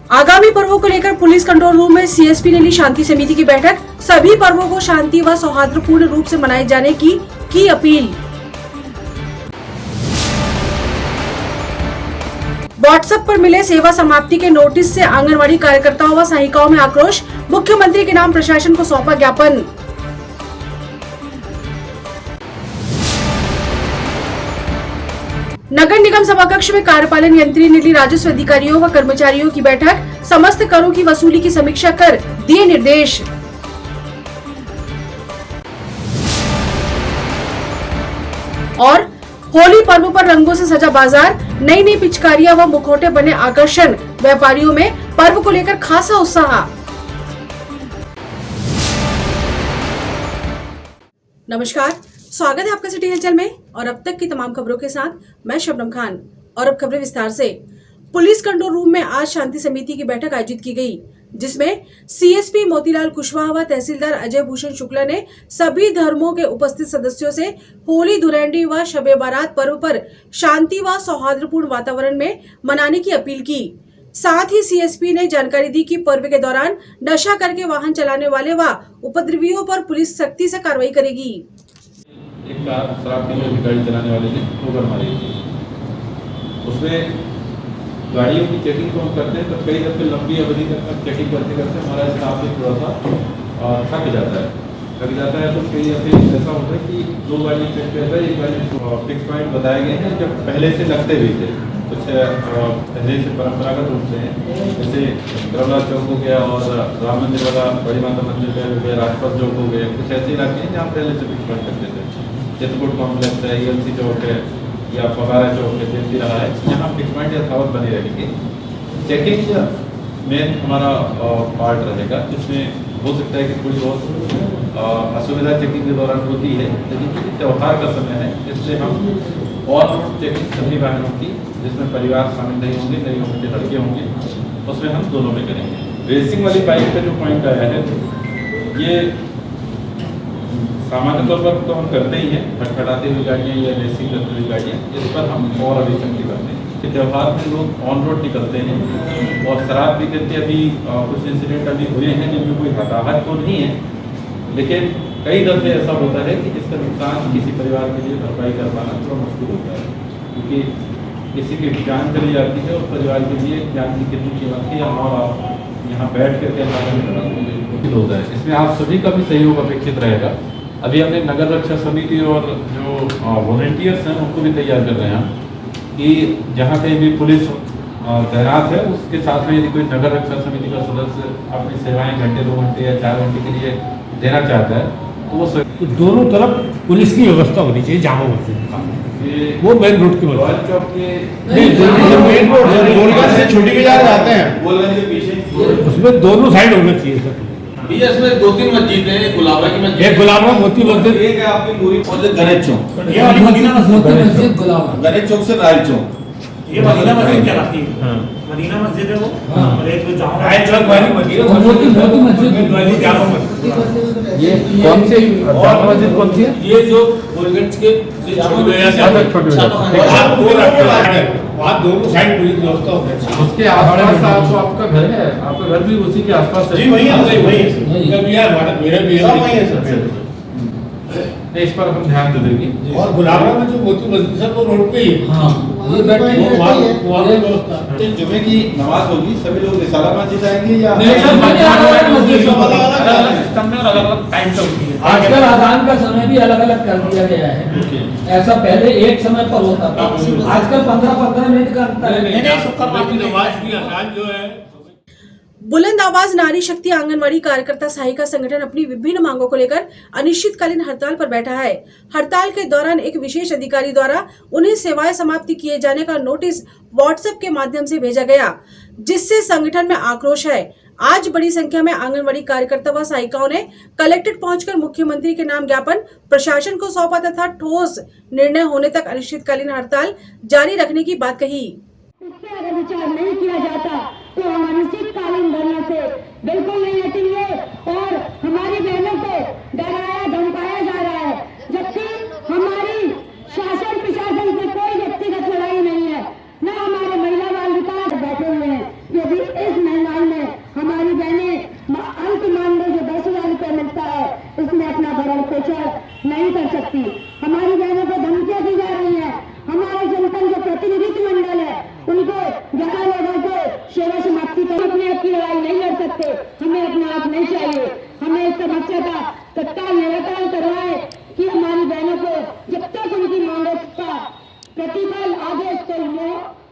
आगामी पर्वों को लेकर पुलिस कंट्रोल रूम में सीएसपी ने ली शांति समिति की बैठक। सभी पर्वों को शांति व सौहार्दपूर्ण रूप से मनाए जाने की अपील। व्हाट्सएप पर मिले सेवा समाप्ति के नोटिस से आंगनवाड़ी कार्यकर्ताओं व सहायिकाओं में आक्रोश। मुख्यमंत्री के नाम प्रशासन को सौंपा ज्ञापन। नगर निगम सभाकक्ष में कार्यपालन यंत्री ने ली राजस्व अधिकारियों व कर्मचारियों की बैठक। समस्त करों की वसूली की समीक्षा कर दिए निर्देश। और होली पर्व पर रंगों से सजा बाजार। नई नई पिचकारियां व मुखौटे बने आकर्षण। व्यापारियों में पर्व को लेकर खासा उत्साह। नमस्कार, स्वागत है आपका सिटी हलचल में और अब तक की तमाम खबरों के साथ मैं शबनम खान। और अब खबरें विस्तार से। पुलिस कंट्रोल रूम में आज शांति समिति की बैठक आयोजित की गई, जिसमें सीएसपी मोतीलाल कुशवाहा व तहसीलदार अजय भूषण शुक्ला ने सभी धर्मों के उपस्थित सदस्यों से होली, धुरंडी व शबे बारात पर्व पर शांति व सौहार्दपूर्ण वातावरण में मनाने की अपील की। साथ ही सीएसपी ने जानकारी दी कि पर्व के दौरान नशा करके वाहन चलाने वाले व उपद्रवियों पर पुलिस सख्ती से कार्रवाई करेगी। एक कार शराब पीने में गाड़ी चलाने वाले ने ठोकर मारी थी। उसमें गाड़ियों की चेकिंग को हम करते हैं तो कई दफे लंबी अवधि तक चेकिंग करते करते हमारा स्टाफ भी थोड़ा सा थक जाता है तो कई दफे ऐसा होता है कि दो गाड़ी चेक करता है। एक गाड़ी फिक्स पॉइंट बताए गए हैं जब पहले से लगते हुए थे, कुछ पहले से परंपरागत रूप से हैं, जैसे करौला चौक हो गया और राम मंदिर वाला बड़ी माता मंदिर हो गया, राजपथ चौक हो गया। कुछ ऐसे इलाके हैं जहाँ पहले से फिक्स पॉइंट करते थे। चित्रकूट कॉम्प्लेक्स है, ELC चौक है या फवारा चौक है, जैसी रहा है, यहाँ फिक्स पॉइंट यथावत बने रहेंगे। चेकिंग मेन हमारा पार्ट रहेगा, जिसमें हो सकता है कि थोड़ी बहुत असुविधा चेकिंग के दौरान होती है, लेकिन क्योंकि त्यौहार का समय है इसलिए हम और चेकिंग सभी वाहनों की, जिसमें परिवार शामिल नहीं होंगे, नई उम्र के लड़के होंगे, उसमें हम दोनों में करेंगे। रेसिंग वाली बाइक का जो पॉइंट आया है, ये सामान्य तौर पर तो हम करते ही हैं, खटखटाती हुई गाड़ियाँ या रेसिंग करती हुई गाड़ियाँ, इस पर हम और अभी सख्ती करते हैं कि त्यौहार में लोग ऑन रोड निकलते हैं और शराब पी करके अभी कुछ इंसिडेंट अभी हुए हैं जिनमें कोई हताहत तो नहीं है, लेकिन कई दफे ऐसा होता है कि जिसका नुकसान किसी परिवार के लिए भरपाई कर पाना थोड़ा मुश्किल होता है, क्योंकि किसी की जान चली जाती है और परिवार के लिए जान की कितनी कीमत है और आप यहाँ बैठ करके मुश्किल होता है। इसमें आप सभी का भी सहयोग अपेक्षित रहेगा। अभी हमने नगर रक्षा समिति और जो वॉलंटियर्स हैं उनको भी तैयार कर रहे हैं कि जहाँ कहीं भी पुलिस तैनात है उसके साथ में यदि कोई नगर रक्षा समिति का सदस्य अपनी सेवाएं घंटे 2 घंटे या 4 घंटे के लिए देना चाहता है तो वो तो दोनों तरफ पुलिस की व्यवस्था होनी चाहिए जहाँ होते हैं। वो मेन रोड की रॉयल चौक के मेन रोड से छोटी बाजार जाते हैं, गोलगंज के पीछे उसमें दोनों साइड होना चाहिए सर। इसमें 2-3 मस्जिद है, एक गुलाबरा की मस्जिद, एक गुलाबरा मोती मस्जिद, एक है आपकी पूरी और गणेश चौक, ये वाली मदीना मस्जिद गुलाबरा, गणेश चौक से रायल चौक, ये मदीना मस्जिद कहलाती है। मदीना मस्जिद है वो, और एक जो रायल चौक वाली मदीना मस्जिद वाली जामा मस्जिद। ये कौन सी और मस्जिद कौन सी है? ये जो गोलगंज के वहाँ दोनों साइड पुलिस व्यवस्था होनी चाहिए। उसके आसपास तो आपका घर है, आपका घर भी उसी के आसपास है। जी वही है, वही है मेरा भी वही है सर। इस पर हम ध्यान दे देंगे। और गुलाबरा में जो मोती मस्जिद है वो रोड पे ही है। हाँ, ये बैठे हैं वहाँ पे व्यवस्था। जुमे की नमाज होगी, सभी लोग रिसाला मस्जिद आएंगे या अलग टाइम से होती है। आजकल अजान का समय भी अलग अलग कर दिया गया है। ऐसा पहले एक समय पर होता था, आजकल 15-15 मिनट का अंतर है। नमाज की अजान जो है। बुलंद आवाज नारी शक्ति आंगनवाड़ी कार्यकर्ता सहायिका संगठन अपनी विभिन्न मांगों को लेकर अनिश्चितकालीन हड़ताल पर बैठा है। हड़ताल के दौरान एक विशेष अधिकारी द्वारा उन्हें सेवाएं समाप्ति किए जाने का नोटिस व्हाट्सएप के माध्यम से भेजा गया, जिससे संगठन में आक्रोश है। आज बड़ी संख्या में आंगनवाड़ी कार्यकर्ता व सहायिकाओं ने कलेक्ट्रेट पहुंचकर मुख्यमंत्री के नाम ज्ञापन प्रशासन को सौंपा तथा ठोस निर्णय होने तक अनिश्चितकालीन हड़ताल जारी रखने की बात कही। इससे अगर विचार नहीं किया जाता तो हम अनिश्चितकालीन धरने से बिल्कुल नहीं हटेंगे और हमारी बहनों को डराया धमकाया जा रहा है, जबकि हमारी शासन प्रशासन से कोई व्यक्तिगत लड़ाई नहीं है, न हमारे महिला बाल विकास बैठे हुए हैं। यदि इस महिला जहाँ लोगों को सेवा समाप्ति कर अपने आप की लड़ाई नहीं लड़ सकते, हमें अपना आप नहीं चाहिए। हमें इस समस्या का तत्काल निराकरण करना है कि हमारी बहनों को जब तक उनकी मांगों का प्रतिफल आदेश को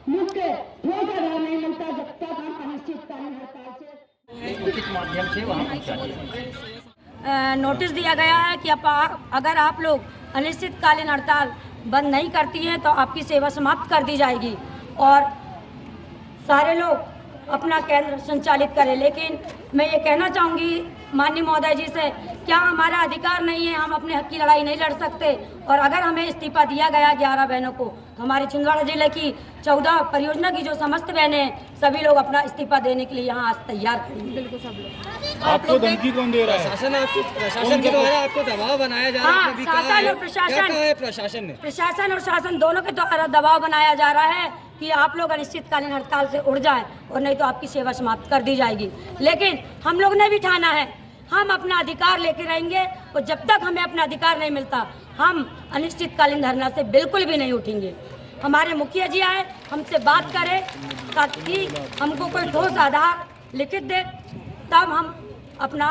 मुख्य ठोस आधार नहीं मिलता, जब तक हम अनिश्चितकालीन हड़ताल से उचित माध्यम से वहाँ पहुँचाइए। नोटिस दिया गया है कि अगर आप लोग अनिश्चितकालीन हड़ताल बंद नहीं करती हैं तो आपकी सेवा समाप्त कर दी जाएगी और सारे लोग अपना केंद्र संचालित करें। लेकिन मैं ये कहना चाहूँगी माननीय महोदय जी से, क्या हमारा अधिकार नहीं है, हम अपने हक की लड़ाई नहीं लड़ सकते? और अगर हमें इस्तीफा दिया गया 11 बहनों को, तो हमारे छिंदवाड़ा जिले की 14 परियोजना की जो समस्त बहनें हैं, सभी लोग अपना इस्तीफा देने के लिए यहाँ आज तैयार खड़ी हैं। बिल्कुल सब लोग। आपको धमकी कौन दे रहा है? प्रशासन के द्वारा आपको दबाव बनाया जा रहा है। हाँ, शासन और प्रशासन और शासन दोनों के द्वारा दबाव बनाया जा रहा है कि आप लोग अनिश्चितकालीन हड़ताल से उड़ जाएं और नहीं तो आपकी सेवा समाप्त कर दी जाएगी। लेकिन हम लोग ने भी ठाना है, हम अपना अधिकार लेके रहेंगे और जब तक हमें अपना अधिकार नहीं मिलता, हम अनिश्चितकालीन धरना से बिल्कुल भी नहीं उठेंगे। हमारे मुखिया जी आए, हमसे बात करें ताकि हमको कोई ठोस आधार लिखित दे, तब हम अपना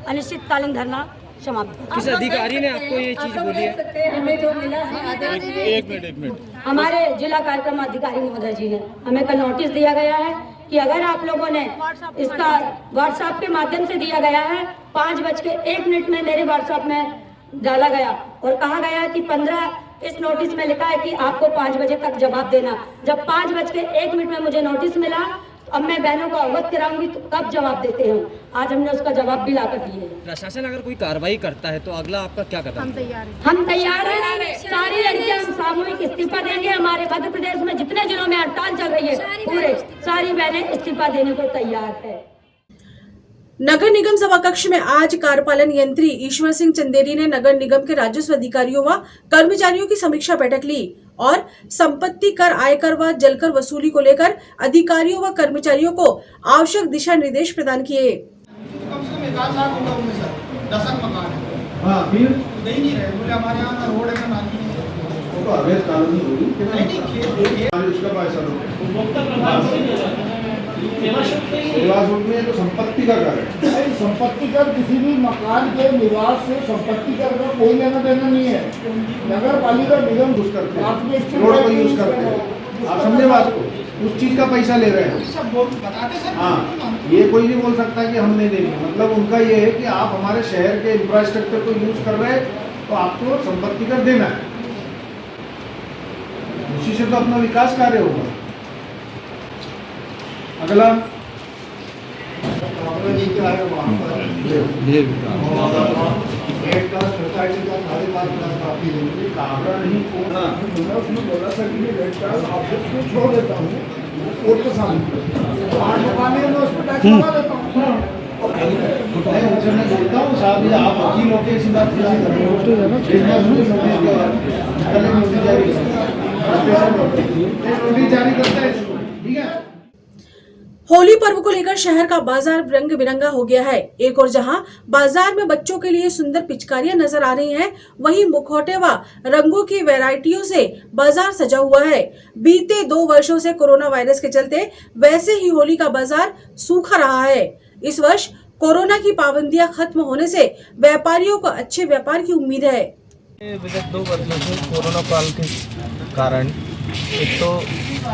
अनिश्चितकालीन धरना समाप्त करें। किस अधिकारी ने आपको ये चीज बोली है? हमें जो मिला है एक मिनट हमारे जिला कार्यक्रम अधिकारी महोदय जी ने हमें कल नोटिस दिया गया है कि अगर आप लोगों ने इसका व्हाट्सएप के माध्यम से दिया गया है, 5:01 में मेरे व्हाट्सएप में डाला गया और कहा गया है कि 15 इस नोटिस में लिखा है कि आपको 5 बजे तक जवाब देना। जब 5:01 में मुझे नोटिस मिला, अब मैं बहनों को अवगत कराऊंगी तो कब जवाब देते हैं। आज हमने उसका जवाब भी लाकर दिए। प्रशासन अगर कोई कार्रवाई करता है तो अगला आपका क्या कदम? हम तैयार हैं। सारी लड़कियां हम सामूहिक इस्तीफा देंगे। हमारे मध्य प्रदेश में जितने जिलों में हड़ताल चल रही है, पूरे सारी बहनें इस्तीफा देने को तैयार है। नगर निगम सभा कक्ष में आज कार्यपालन यंत्री ईश्वर सिंह चंदेरी ने नगर निगम के राजस्व अधिकारियों व कर्मचारियों की समीक्षा बैठक ली और संपत्ति कर, आयकर व जलकर वसूली को लेकर अधिकारियों व कर्मचारियों को आवश्यक दिशा निर्देश प्रदान किए। कम से कम 1 लाख होगा उनमें सर, 10 मकान है। हाँ, फिर दे ही नहीं रहे, बोले हमारे यहाँ ना रोड है ना नाली है। वो तो अवैध कानूनी होगी। उसका पैसा सेवा शुल्क में तो संपत्ति का कर है। संपत्ति कर किसी भी मकान के निवास से संपत्ति कर का कोई लेना देना नहीं है। नगर पालिका निगम यूज करते हैं, रोड को यूज करते हैं। आप समझे बात को, उस चीज का पैसा ले रहे हैं। सब बताते सर। हाँ, ये कोई नहीं बोल सकता कि हम नहीं देंगे। मतलब उनका ये है कि आप हमारे शहर के इंफ्रास्ट्रक्चर को यूज कर रहे हैं तो आपको संपत्ति कर देना है, उसी से तो अपना विकास कार्य होगा। अगला काबरा नहीं उसमें बोला सर कि रेड कार्ड ऑब्जेक्ट में छोड़ देता हूँ कोर्ट के सामने 5 दुकानें मैं उस पर टैक्स लगा देता हूँ। मैं बोलता हूँ साहब, ये आप वकील होते इसी बात नोटिस जारी करते हैं, ठीक है। होली पर्व को लेकर शहर का बाजार रंग बिरंगा हो गया है। एक और जहां बाजार में बच्चों के लिए सुंदर पिचकारियां नजर आ रही हैं, वहीं मुखौटे व रंगों की वैरायटियों से बाजार सजा हुआ है। बीते 2 वर्षों से कोरोना वायरस के चलते वैसे ही होली का बाजार सूखा रहा है। इस वर्ष कोरोना की पाबंदियां खत्म होने से व्यापारियों को अच्छे व्यापार की उम्मीद है। विगत 2 वर्षों से कोरोना काल के कारण एक तो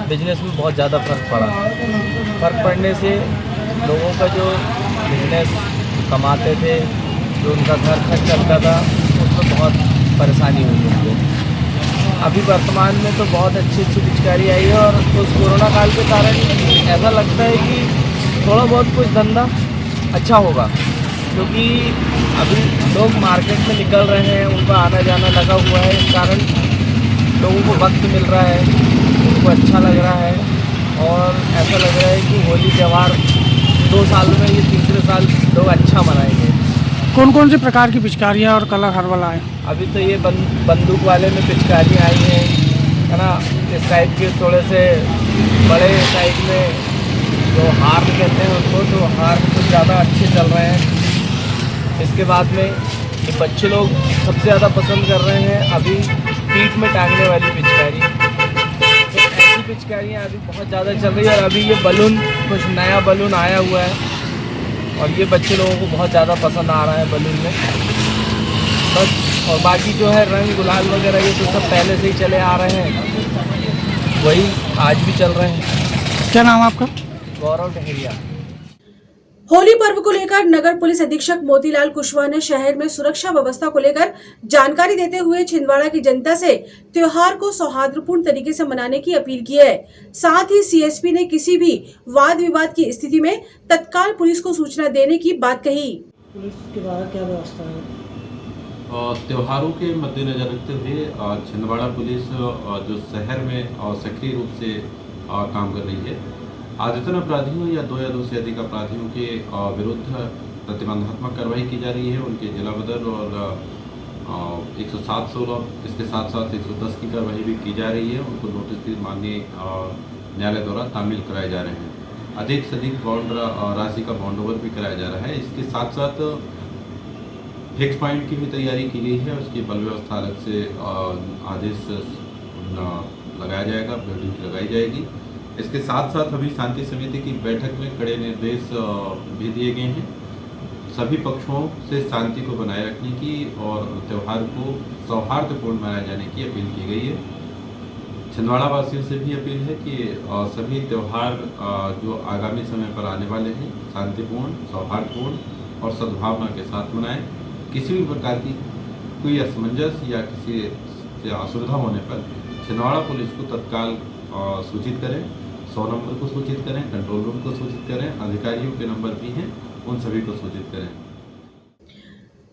बिजनेस में बहुत ज़्यादा फर्क पड़ने से लोगों का जो बिजनेस कमाते थे, जो उनका घर खर्च चलता था, उसमें बहुत परेशानी हुई उनको। अभी वर्तमान में तो बहुत अच्छी पिचकारी आई है और उस कोरोना काल के कारण ऐसा लगता है कि थोड़ा बहुत कुछ धंधा अच्छा होगा, क्योंकि अभी लोग मार्केट में निकल रहे हैं, उनका आना जाना लगा हुआ है। इस कारण लोगों को वक्त मिल रहा है, उनको अच्छा लग रहा है और ऐसा लग रहा है कि होली त्यौहार 2 साल में ये तीसरे साल लोग अच्छा मनाएंगे। कौन कौन से प्रकार की पिचकारियाँ और कलर हर वाला है? अभी तो ये बंदूक वाले में पिचकारियाँ आई हैं, है ना। इस टाइप के थोड़े से बड़े टाइप में जो हार कहते हैं उनको, तो हार कुछ ज़्यादा अच्छे चल रहे हैं। इसके बाद में ये बच्चे लोग सबसे ज़्यादा पसंद कर रहे हैं अभी पीठ में टांगने वाली पिचकारी। तो ऐसी पिचकारियाँ अभी बहुत ज़्यादा चल रही है और अभी ये बलून कुछ नया बलून आया हुआ है और ये बच्चे लोगों को बहुत ज़्यादा पसंद आ रहा है बलून में बस। और बाकी जो है रंग गुलाल वगैरह ये तो सब पहले से ही चले आ रहे हैं, वही आज भी चल रहे हैं। क्या नाम है आपका? गौरव टहरिया। होली पर्व को लेकर नगर पुलिस अधीक्षक मोतीलाल कुशवाहा ने शहर में सुरक्षा व्यवस्था को लेकर जानकारी देते हुए छिंदवाड़ा की जनता से त्योहार को सौहार्दपूर्ण तरीके से मनाने की अपील की है। साथ ही सीएसपी ने किसी भी वाद विवाद की स्थिति में तत्काल पुलिस को सूचना देने की बात कही। पुलिस के द्वारा क्या व्यवस्था है? त्योहारों के मद्देनजर रखते हुए छिंदवाड़ा पुलिस जो शहर में सक्रिय रूप से काम कर रही है। आदतन अपराधियों या दो से अधिक अपराधियों के विरुद्ध प्रतिबंधात्मक कार्रवाई की जा रही है। उनके जिला बदर और 107-16 इसके साथ साथ 110 की कार्रवाई भी की जा रही है। उनको नोटिस भी माननीय न्यायालय द्वारा तामील कराए जा रहे हैं। अधिक से अधिक बॉन्ड राशि का बॉन्ड ओवर भी कराया जा रहा है। इसके साथ साथ फिक्स पॉइंट की भी तैयारी की गई है। उसकी बल व्यवस्था अलग से आदेश लगाया जाएगा, बिल्डिंग लगाई जाएगी। इसके साथ साथ अभी शांति समिति की बैठक में कड़े निर्देश भी दिए गए हैं सभी पक्षों से शांति को बनाए रखने की और त्यौहार को सौहार्दपूर्ण मनाए जाने की अपील की गई है। छिंदवाड़ा वासियों से भी अपील है कि सभी त्यौहार जो आगामी समय पर आने वाले हैं शांतिपूर्ण, सौहार्दपूर्ण और सद्भावना के साथ मनाएं। किसी भी प्रकार की कोई असमंजस या किसी से असुविधा होने पर छिंदवाड़ा पुलिस को तत्काल सूचित करें, 100 नंबर को सूचित करें, कंट्रोल रूम को सूचित करें, अधिकारियों के नंबर भी हैं उन सभी को सूचित करें।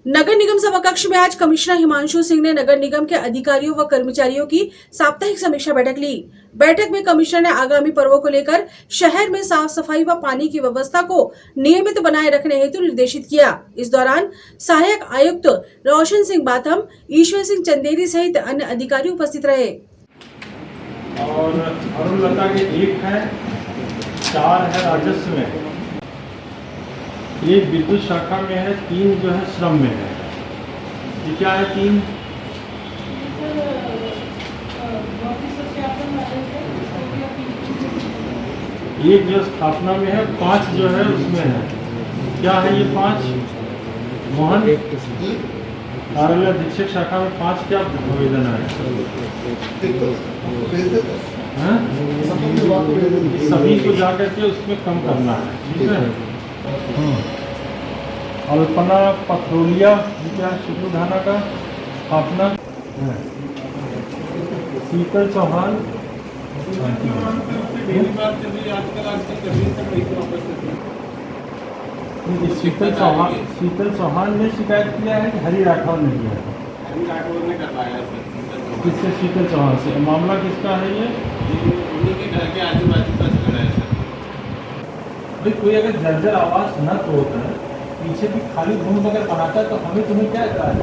नगर निगम सभा कक्ष में आज कमिश्नर हिमांशु सिंह ने नगर निगम के अधिकारियों व कर्मचारियों की साप्ताहिक समीक्षा बैठक ली। बैठक में कमिश्नर ने आगामी पर्वों को लेकर शहर में साफ सफाई व पानी की व्यवस्था को नियमित बनाए रखने हेतु निर्देशित किया। इस दौरान सहायक आयुक्त रोशन सिंह बाथम, ईश्वर सिंह चंदेरी सहित अन्य अधिकारी उपस्थित रहे। और अरुण लता के 1 है, 4 है राजस्व में, 1 विद्युत शाखा में है, 3 जो है श्रम में है। ये क्या है 3? एक जो स्थापना में है, 5 जो है उसमें है। क्या है ये 5? मोहन कार्यालय अधीक्षक शाखा में 5 क्या आवेदन है? सभी को जाकर के उसमें कम करना है, ठीक है। अल्पना पथरोलिया क्या शुक्लधाना का स्थापना, शीतल चौहान, शीतल चौहान ने शिकायत किया है कि हरि राठौर ने किया है? हरि राठौर ने करवाया सर। किससे? शीतल चौहान से। मामला किसका है ये? उन्हीं के घर के आजू बाजू का झगड़ा है सर। भाई कोई अगर जर्जर आवास न तोड़ता है, पीछे भी खाली भूमि अगर बनाता है तो हमें तुम्हें क्या कहा है?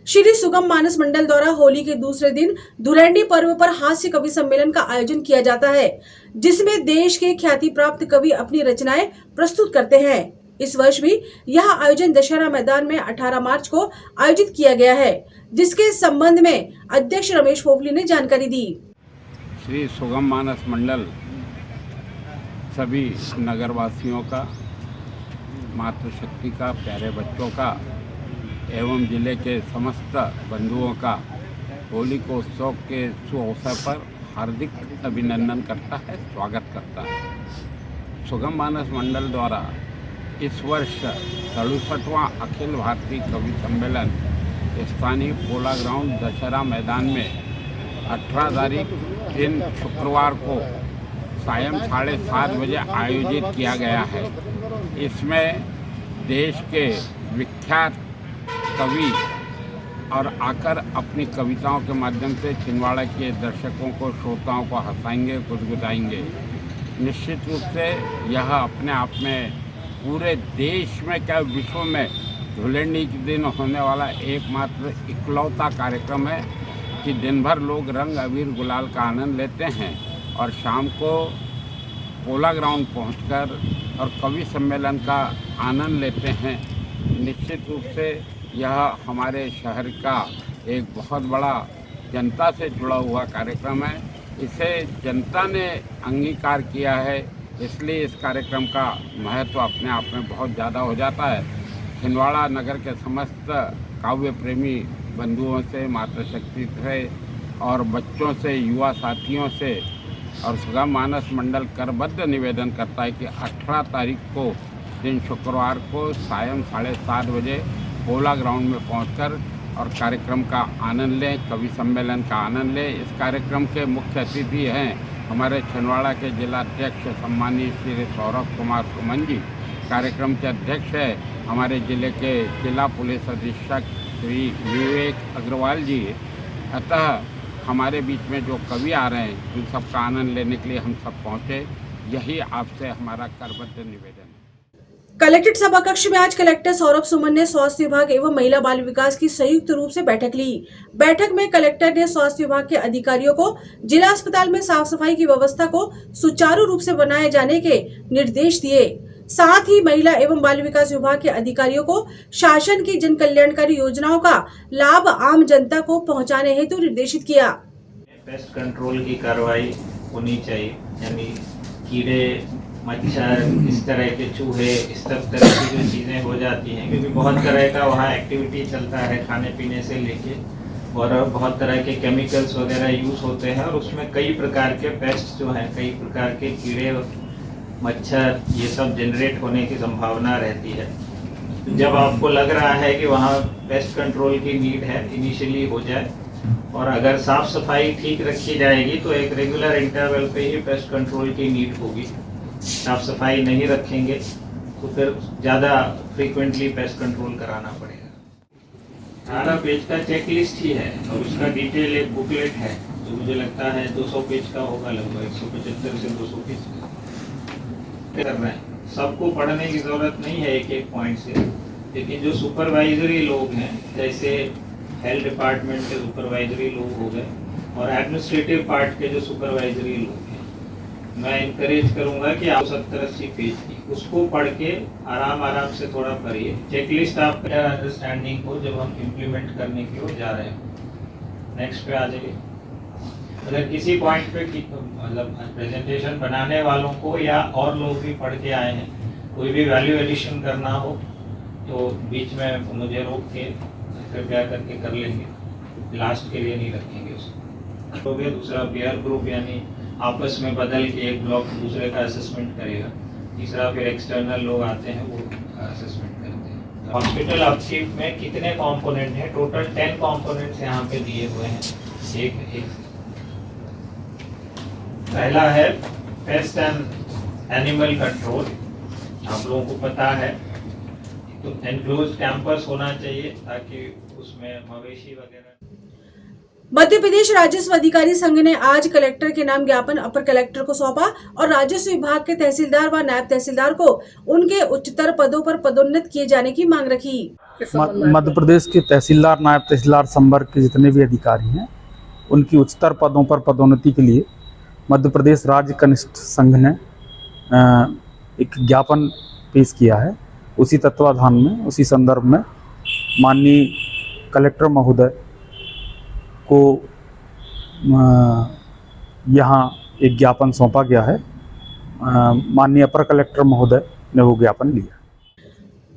श्री सुगम मानस मंडल द्वारा होली के दूसरे दिन धुरंडी पर्व पर हास्य कवि सम्मेलन का आयोजन किया जाता है, जिसमें देश के ख्याति प्राप्त कवि अपनी रचनाएं प्रस्तुत करते हैं। इस वर्ष भी यह आयोजन दशहरा मैदान में 18 मार्च को आयोजित किया गया है, जिसके संबंध में अध्यक्ष रमेश पोवली ने जानकारी दी। श्री सुगम मानस मंडल सभी नगरवासियों का, मातृशक्ति का, प्यारे बच्चों का एवं जिले के समस्त बंधुओं का होली को उत्सव के शुभ अवसर पर हार्दिक अभिनंदन करता है, स्वागत करता है। सुगम मानस मंडल द्वारा इस वर्ष 67वां अखिल भारतीय कवि सम्मेलन स्थानीय पोला ग्राउंड दशहरा मैदान में 18 तारीख दिन शुक्रवार को सायं 7:30 बजे आयोजित किया गया है। इसमें देश के विख्यात कवि और आकर अपनी कविताओं के माध्यम से छिंदवाड़ा के दर्शकों को, श्रोताओं को हंसाएंगे, गुदगुदाएंगे। निश्चित रूप से यह अपने आप में पूरे देश में क्या विश्व में धुलेंडी के दिन होने वाला एकमात्र इकलौता कार्यक्रम है कि दिन भर लोग रंग अबीर गुलाल का आनंद लेते हैं और शाम को पोला ग्राउंड पहुंचकर और कवि सम्मेलन का आनंद लेते हैं। निश्चित रूप से यह हमारे शहर का एक बहुत बड़ा जनता से जुड़ा हुआ कार्यक्रम है। इसे जनता ने अंगीकार किया है, इसलिए इस कार्यक्रम का महत्व अपने आप में बहुत ज़्यादा हो जाता है। छिंदवाड़ा नगर के समस्त काव्य प्रेमी बंधुओं से, मातृशक्ति से और बच्चों से, युवा साथियों से और सुगम मानस मंडल करबद्ध निवेदन करता है कि 18 तारीख को दिन शुक्रवार को सायं 7:30 बजे पोला ग्राउंड में पहुंचकर और कार्यक्रम का आनंद लें, कवि सम्मेलन का आनंद लें। इस कार्यक्रम के मुख्य अतिथि हैं हमारे छिंदवाड़ा के जिलाध्यक्ष सम्मानीय श्री सौरभ कुमार सुमन जी। कार्यक्रम के अध्यक्ष है हमारे जिले के जिला पुलिस अधीक्षक श्री विवेक अग्रवाल जी। अतः हमारे बीच में जो कवि आ रहे हैं उन सबका आनंद लेने के लिए हम सब पहुँचे, यही आपसे हमारा करबद्ध निवेदन है। कलेक्ट्रेट सभा कक्ष में आज कलेक्टर सौरभ सुमन ने स्वास्थ्य विभाग एवं महिला बाल विकास की संयुक्त रूप से बैठक ली। बैठक में कलेक्टर ने स्वास्थ्य विभाग के अधिकारियों को जिला अस्पताल में साफ सफाई की व्यवस्था को सुचारू रूप से बनाए जाने के निर्देश दिए। साथ ही महिला एवं बाल विकास विभाग के अधिकारियों को शासन की जन कल्याणकारी योजनाओं का लाभ आम जनता को पहुँचाने हेतु निर्देशित किया। पेस्ट कंट्रोल की कार्रवाई होनी चाहिए, यानी कीड़े, मच्छर, इस तरह के चूहे, इस सब तरह की जो चीज़ें हो जाती हैं, क्योंकि बहुत तरह का वहाँ एक्टिविटी चलता है खाने पीने से लेके, और बहुत तरह के केमिकल्स वगैरह यूज़ होते हैं, और उसमें कई प्रकार के पेस्ट जो हैं, कई प्रकार के कीड़े, मच्छर, ये सब जनरेट होने की संभावना रहती है। जब आपको लग रहा है कि वहाँ पेस्ट कंट्रोल की नीड है, इनिशियली हो जाए, और अगर साफ़ सफाई ठीक रखी जाएगी तो एक रेगुलर इंटरवल पे ही पेस्ट कंट्रोल की नीड होगी। साफ सफाई नहीं रखेंगे तो फिर ज़्यादा फ्रीक्वेंटली पेस्ट कंट्रोल कराना पड़ेगा। 18 पेज का चेक लिस्ट ही है और उसका डिटेल एक बुकलेट है जो मुझे लगता है 200 पेज का होगा, लगभग 175 से 200 पेज का कर रहे हैं। सबको पढ़ने की ज़रूरत नहीं है एक एक पॉइंट से, लेकिन जो सुपरवाइजरी लोग हैं, जैसे हेल्थ डिपार्टमेंट के सुपरवाइजरी लोग हो गए और एडमिनिस्ट्रेटिव पार्ट के जो सुपरवाइजरी लोग हैं, मैं इनकरेज करूंगा कि आप 70-80 पेज की उसको पढ़ के आराम से थोड़ा पढ़िए। चेकलिस्ट आप अंडरस्टैंडिंग को जब हम इम्प्लीमेंट करने की ओर जा रहे हैं। नेक्स्ट पे आ जाइए। अगर किसी पॉइंट पे मतलब प्रेजेंटेशन बनाने वालों को या और लोग भी पढ़ के आए हैं, कोई भी वैल्यू एडिशन करना हो तो बीच में मुझे रोक के कृपया करके कर लेंगे, लास्ट के लिए नहीं रखेंगे उसको। हो गया। दूसरा पीयर ग्रुप, यानी आपस में बदल के एक ब्लॉक दूसरे का असेसमेंट करेगा। तीसरा फिर एक्सटर्नल लोग आते हैं, वो असेसमेंट करते हैं। हॉस्पिटल अपशीट में कितने कंपोनेंट हैं? टोटल 10 कंपोनेंट्स यहाँ पे दिए हुए हैं। एक पहला है पेस्ट एंड एनिमल कंट्रोल, आप लोगों को पता है, तो एनक्लोज्ड कैंपस होना चाहिए ताकि उसमें मवेशी वगैरह। मध्य प्रदेश राजस्व अधिकारी संघ ने आज कलेक्टर के नाम ज्ञापन अपर कलेक्टर को सौंपा और राजस्व विभाग के तहसीलदार व नायब तहसीलदार को उनके उच्चतर पदों पर पदोन्नत किए जाने की मांग रखी। मध्य प्रदेश के तहसीलदार, नायब तहसीलदार संवर्ग के जितने भी अधिकारी हैं, उनकी उच्चतर पदों पर पदोन्नति के लिए मध्य प्रदेश राज्य कनिष्ठ संघ ने एक ज्ञापन पेश किया है। उसी तत्वाधान में, उसी संदर्भ में माननीय कलेक्टर महोदय को यहाँ एक ज्ञापन सौंपा गया है। माननीय अपर कलेक्टर महोदय ने वो ज्ञापन लिया।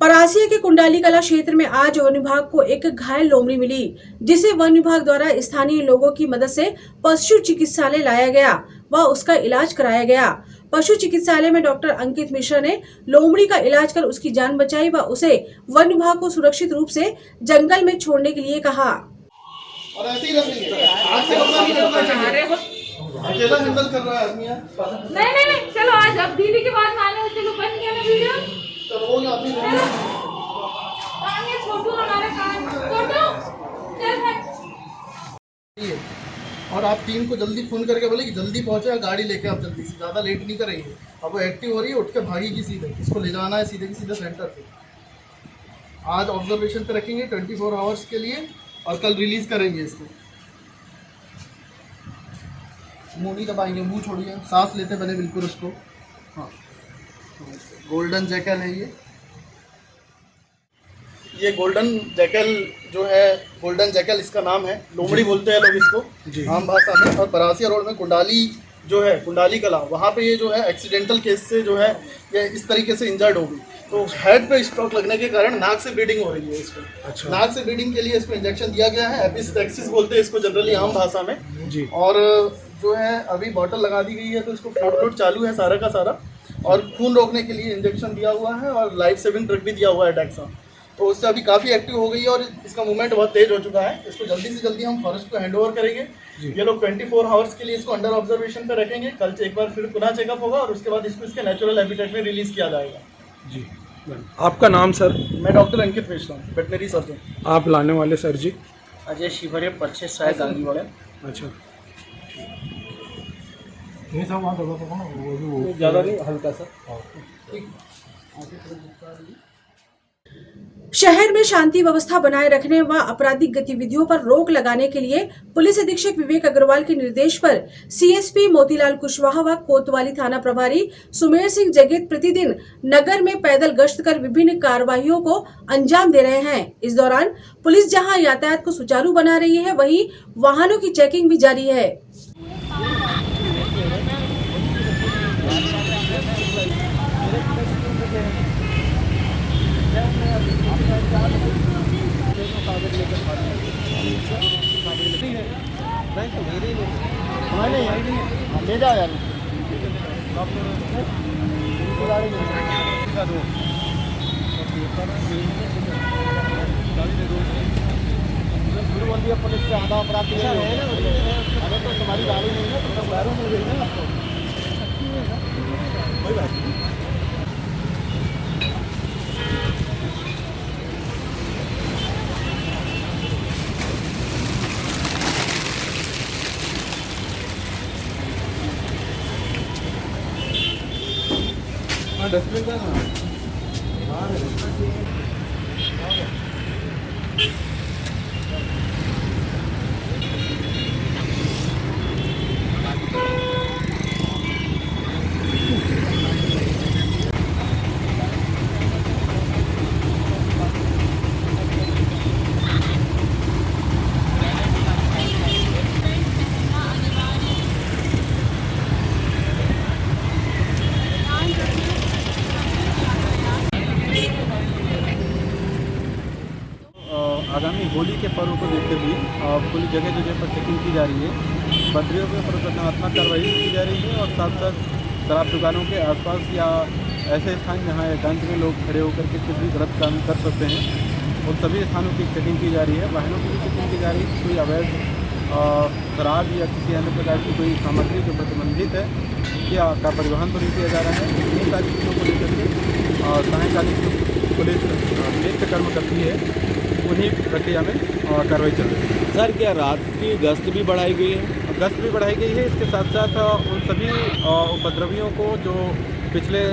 परासिया के कुंडाली कला क्षेत्र में आज वन विभाग को एक घायल लोमड़ी मिली, जिसे वन विभाग द्वारा स्थानीय लोगों की मदद से पशु चिकित्सालय लाया गया व उसका इलाज कराया गया। पशु चिकित्सालय में डॉक्टर अंकित मिश्रा ने लोमड़ी का इलाज कर उसकी जान बचाई व उसे वन विभाग को सुरक्षित रूप से जंगल में छोड़ने के लिए कहा। और ऐसे ही रखेंगे। आज से अकेला हैंडल कर रहा है आदमी यार। नहीं चलो आज अब दीदी के बाद माने चलो बन गया ना वीडियो। तो वो ना अपनी आगे छोटू हमारा काम छोटू चल भाई। और आप टीम को जल्दी फोन करके बोले कि जल्दी पहुंचे, गाड़ी लेके आप जल्दी से, ज़्यादा लेट नहीं करेंगे। अब वो एक्टिव हो रही है, उठ के भागेगी सीधे, इसको ले जाना है सीधे की सीधे सेंटर पे। आज ऑब्जर्वेशन पे रखेंगे 24 आवर्स के लिए और कल रिलीज करेंगे इसको। मुँह नहीं दबाएंगे, मुँह छोड़िए, सांस लेते बने बिल्कुल उसको। हाँ, गोल्डन जैकल है ये गोल्डन जैकल जो है, गोल्डन जैकल इसका नाम है, लोमड़ी बोलते हैं लोग इसको आम भाषा में। और परासिया रोड में कुंडाली जो है, कुंडाली कला, वहाँ पे ये जो है एक्सीडेंटल केस से जो है ये इस तरीके से इंजर्ड हो गई। तो हेड पे स्ट्रोक लगने के कारण नाक से ब्लीडिंग हो रही है इसको। अच्छा। नाक से ब्लीडिंग के लिए इसको इंजेक्शन दिया गया है, एपिस्टेक्सिस बोलते हैं इसको जनरली आम भाषा में जी। और जो है अभी बॉटल लगा दी गई है, तो इसको फ्लूइड चालू है सारा का सारा, और खून रोकने के लिए इंजेक्शन दिया हुआ है और लाइफ सेविंग ड्रग भी दिया हुआ है डेक्सा। तो उससे अभी काफ़ी एक्टिव हो गई है और इसका मूवमेंट बहुत तेज हो चुका है। इसको जल्दी से जल्दी हम फॉरेस्ट को हैंड ओवर करेंगे। ये लोग 24 आवर्स के लिए इसको अंडर ऑब्जर्वेशन पे रखेंगे। कल एक बार फिर पुनः चेकअप होगा और उसके बाद इसको इसके नेचुरल हैबिटेट में रिलीज किया जाएगा जी। आपका नाम सर? मैं डॉक्टर अंकित मिश्रा, वेटनरी सर्जन। आप लाने वाले सर जी? अजय शिवरे, परचेस साय गांधीवाड़ा। अच्छा, ज़्यादा नहीं, हल्का सा। शहर में शांति व्यवस्था बनाए रखने व आपराधिक गतिविधियों पर रोक लगाने के लिए पुलिस अधीक्षक विवेक अग्रवाल के निर्देश पर सीएसपी मोतीलाल कुशवाहा व कोतवाली थाना प्रभारी सुमेर सिंह जगेत प्रतिदिन नगर में पैदल गश्त कर विभिन्न कार्रवाइयों को अंजाम दे रहे हैं। इस दौरान पुलिस जहां यातायात को सुचारू बना रही है, वहीं वाहनों की चेकिंग भी जारी है। ले जाओ यार। पुलिस से आधा अपराध है ना, अरे तो तुम्हारी गाड़ी नहीं है, तो बाहरों में गई ना आपको, कोई बात नहीं। डस्टबिन का ना आगामी होली के पर्व को देखते हुए पुलिस जगह जगह पर चेकिंग की जा रही है। बदरियों पर प्रतिबंधात्मक कार्रवाई की जा रही है और साथ साथ शराब दुकानों के आसपास या ऐसे स्थान जहां एकांत में लोग खड़े होकर के कुछ भी गलत काम कर सकते हैं, उन सभी स्थानों की चेकिंग की जा रही है। वाहनों की भी चेकिंग की जा रही है। कोई अवैध शराब या किसी अन्य प्रकार की कोई सामग्री जो प्रतिबंधित है या का परिवहन तो नहीं किया जा रहा है। इन सारी चीज़ों को लेकर के सायंकालीन पुलिस नित्य कर्म करती है, उन्हीं प्रक्रिया में कार्रवाई चल रही है। सर, क्या रात की गश्त भी बढ़ाई गई है? गश्त भी बढ़ाई गई है। इसके साथ साथ उन सभी उपद्रवियों को जो पिछले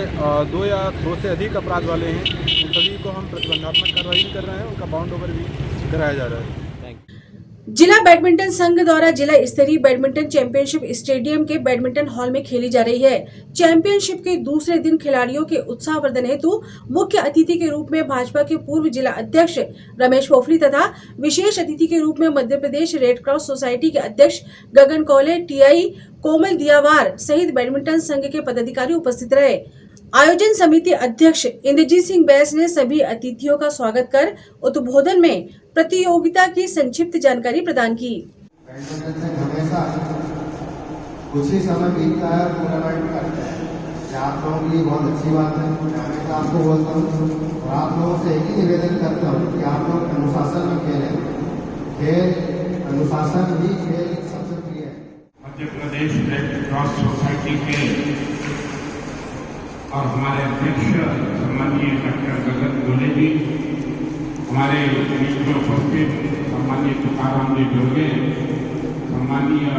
2 या 2 से अधिक अपराध वाले हैं, उन सभी को हम प्रतिबंधात्मक कार्रवाई कर रहे हैं। उनका बाउंड ओवर भी कराया जा रहा है। जिला बैडमिंटन संघ द्वारा जिला स्तरीय बैडमिंटन चैंपियनशिप स्टेडियम के बैडमिंटन हॉल में खेली जा रही है। चैंपियनशिप के दूसरे दिन खिलाड़ियों के उत्साहवर्धन हेतु मुख्य अतिथि के रूप में भाजपा के पूर्व जिला अध्यक्ष रमेश पोफली तथा विशेष अतिथि के रूप में Madhya Pradesh red cross society के अध्यक्ष गगन कौले, टीआई कोमल दियावार सहित बैडमिंटन संघ के पदाधिकारी उपस्थित रहे। आयोजन समिति अध्यक्ष इंद्रजीत सिंह बैस ने सभी अतिथियों का स्वागत कर उद्बोधन में प्रतियोगिता की संक्षिप्त जानकारी प्रदान की। हमेशा कुछ ही समय बीतता है और टूर्नामेंट करते हैं, आप लोगों के लिए बहुत अच्छी बात है। मैं हमेशा आपको बोलता हूँ और आप लोगों से एक ही निवेदन करता हूँ कि आप लोग अनुशासन में खेलें। खेल अनुशासन ही खेल सबसे प्रिय है। Madhya Pradesh red cross society के और हमारे अध्यक्ष सम्मानीय डॉक्टर गगन कौले जी, हमारे बीच में उपस्थित सम्मानीय तुकाराम जी दुर्गे, सम्मानीय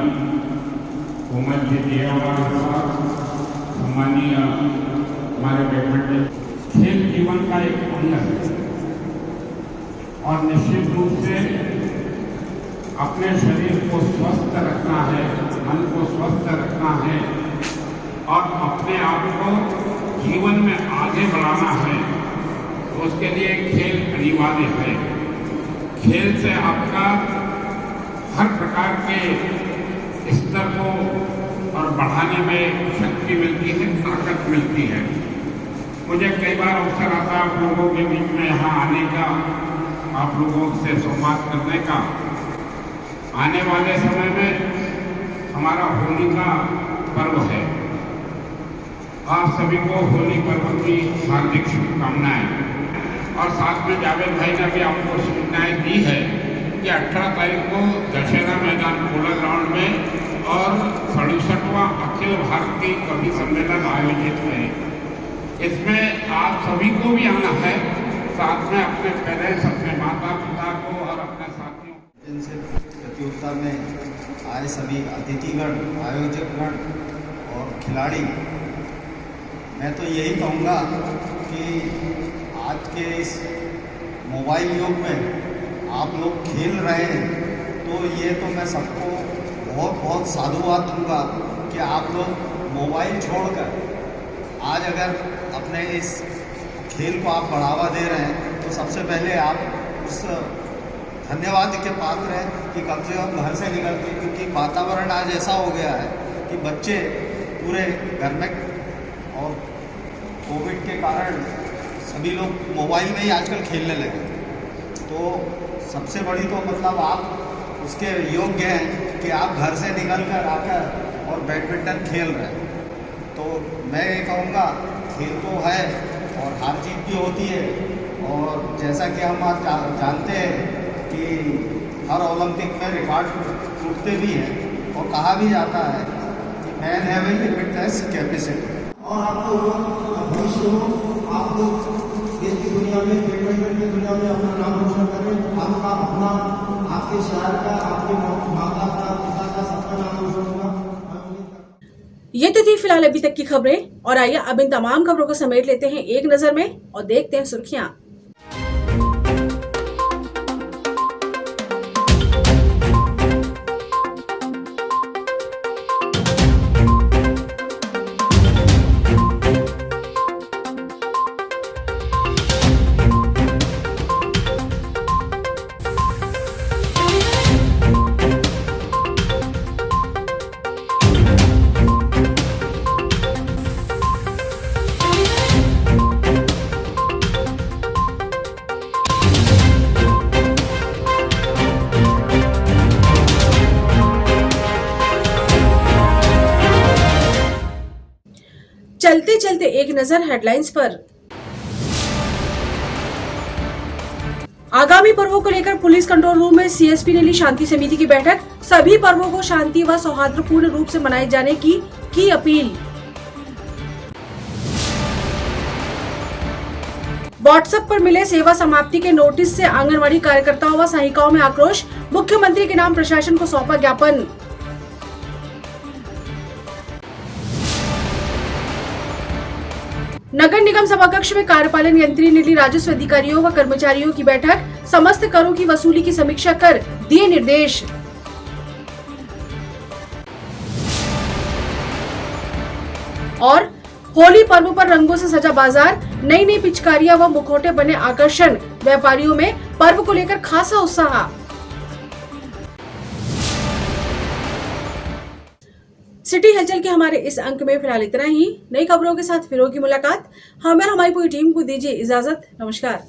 कोमल जी दियावार साहब, सम्मानीय हमारे बैडमिंटन, खेल जीवन का एक अंग है और निश्चित रूप से अपने शरीर को स्वस्थ रखना है, मन को स्वस्थ रखना है और अपने आप को जीवन में आगे बढ़ाना है। तो उसके लिए खेल अनिवार्य है। खेल से आपका हर प्रकार के स्तर को और बढ़ाने में शक्ति मिलती है, ताकत मिलती है। मुझे कई बार अवसर आता है आप लोगों के बीच में यहाँ आने का, आप लोगों से संवाद करने का। आने वाले समय में हमारा होली का पर्व है। आप सभी को होली पर्व की हार्दिक शुभकामनाएं। और साथ में जावेद भाई ने भी आपको सूचनाएं दी है कि 18 तारीख को दशहरा मैदान पोलो ग्राउंड में और 67वां अखिल भारतीय कवि सम्मेलन आयोजित है। इसमें आप सभी को भी आना है, साथ में अपने पेरेंट्स, अपने माता पिता को और अपने साथियों। इनसे प्रतियोगिता में आए सभी अतिथिगण, आयोजकगण और खिलाड़ी, मैं तो यही कहूँगा कि आज के इस मोबाइल युग में आप लोग खेल रहे हैं, तो ये तो मैं सबको बहुत बहुत साधुवाद दूंगा कि आप लोग मोबाइल छोड़कर आज अगर अपने इस खेल को आप बढ़ावा दे रहे हैं, तो सबसे पहले आप उस धन्यवाद के पात्र हैं कि कम से कम घर से निकल के, क्योंकि वातावरण आज ऐसा हो गया है कि बच्चे पूरे घर में, और कोविड के कारण सभी लोग मोबाइल में ही आजकल खेलने लगे। तो सबसे बड़ी तो मतलब आप उसके योग्य हैं कि आप घर से निकल कर आकर और बैडमिंटन खेल रहे हैं। तो मैं ये कहूँगा, खेल तो है और हार जीत भी होती है, और जैसा कि हम आज जानते हैं कि हर ओलंपिक में रिकॉर्ड टूटते भी हैं, और कहा भी जाता है कि man have a limitless capacity. और आपको भविष्य हो, आप लोग देश की दुनिया में, बैडमिंटन की दुनिया में अपना नाम रोशन करें। आपका अपना, आपके शहर का, आपके माता का, पिता का, सबका नाम रोशन होगा। ये तो थी फिलहाल अभी तक की खबरें, और आइए अब इन तमाम खबरों को समेट लेते हैं एक नजर में और देखते हैं सुर्खियां। चलते चलते एक नजर हेडलाइंस पर। आगामी पर्वों को लेकर पुलिस कंट्रोल रूम में सीएसपी ने ली शांति समिति की बैठक। सभी पर्वों को शांति व सौहार्दपूर्ण रूप से मनाए जाने की अपील। व्हाट्सएप पर मिले सेवा समाप्ति के नोटिस से आंगनवाड़ी कार्यकर्ताओं व सहायिकाओं में आक्रोश। मुख्यमंत्री के नाम प्रशासन को सौंपा ज्ञापन। नगर निगम सभाकक्ष में कार्यपालन यंत्री ने ली राजस्व अधिकारियों व कर्मचारियों की बैठक। समस्त करों की वसूली की समीक्षा कर दिए निर्देश। और होली पर्व पर रंगों से सजा बाजार। नई नई पिचकारियां व मुखौटे बने आकर्षण। व्यापारियों में पर्व को लेकर खासा उत्साह। सिटी हलचल के हमारे इस अंक में फिलहाल इतना ही। नई खबरों के साथ फिर होगी मुलाकात। हमें और हमारी पूरी टीम को दीजिए इजाजत। नमस्कार।